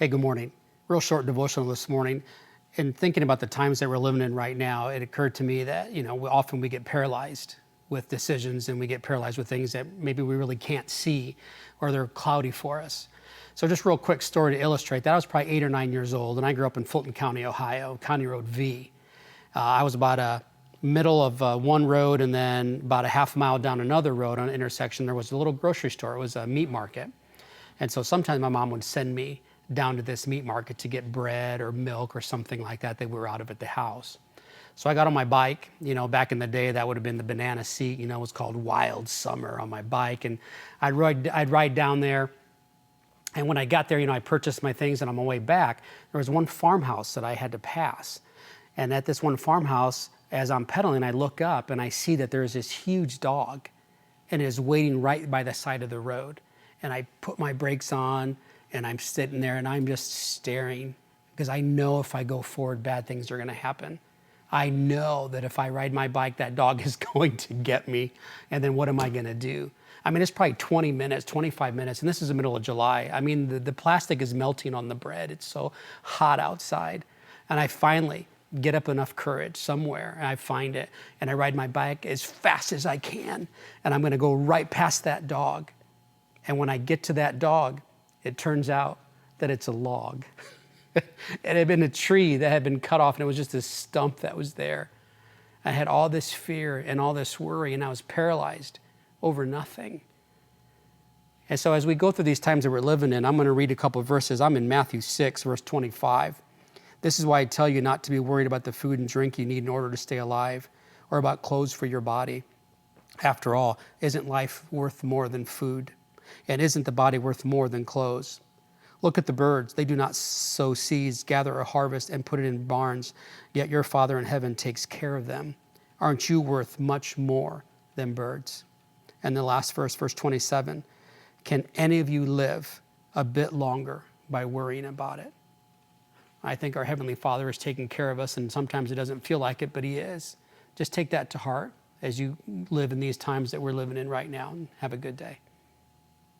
Hey, good morning. Real short devotional this morning. In thinking about the times that we're living in right now, it occurred to me that, often we get paralyzed with decisions and we get paralyzed with things that maybe we really can't see or they're cloudy for us. So just real quick story to illustrate that. I was probably 8 or 9 years old and I grew up in Fulton County, Ohio, County Road V. I was about a middle of one road and then about a half mile down another road on an intersection. There was a little grocery store. It was a meat market. And so sometimes my mom would send me down to this meat market to get bread or milk or something like that we were out of at the house. So I got on my bike, back in the day that would have been the banana seat, it was called Wild Summer on my bike. And I'd ride down there. And when I got there, I purchased my things and on my way back, there was one farmhouse that I had to pass. And at this one farmhouse, as I'm pedaling, I look up and I see that there's this huge dog and it is waiting right by the side of the road. And I put my brakes on and I'm sitting there and I'm just staring because I know if I go forward, bad things are going to happen. I know that if I ride my bike, that dog is going to get me. And then what am I going to do? I mean, it's probably 20 minutes, 25 minutes, and this is the middle of July. I mean, the plastic is melting on the bread. It's so hot outside. And I finally get up enough courage somewhere and I find it and I ride my bike as fast as I can. And I'm going to go right past that dog. And when I get to that dog, it turns out that it's a log. It had been a tree that had been cut off and it was just a stump that was there. I had all this fear and all this worry and I was paralyzed over nothing. And so as we go through these times that we're living in, I'm going to read a couple of verses. I'm in Matthew 6, verse 25. This is why I tell you not to be worried about the food and drink you need in order to stay alive or about clothes for your body. After all, isn't life worth more than food? And isn't the body worth more than clothes? Look at the birds. They do not sow seeds, gather a harvest, and put it in barns, yet your Father in heaven takes care of them. Aren't you worth much more than birds? And the last verse, verse 27, can any of you live a bit longer by worrying about it? I think our Heavenly Father is taking care of us, and sometimes it doesn't feel like it, but He is. Just take that to heart as you live in these times that we're living in right now, and have a good day.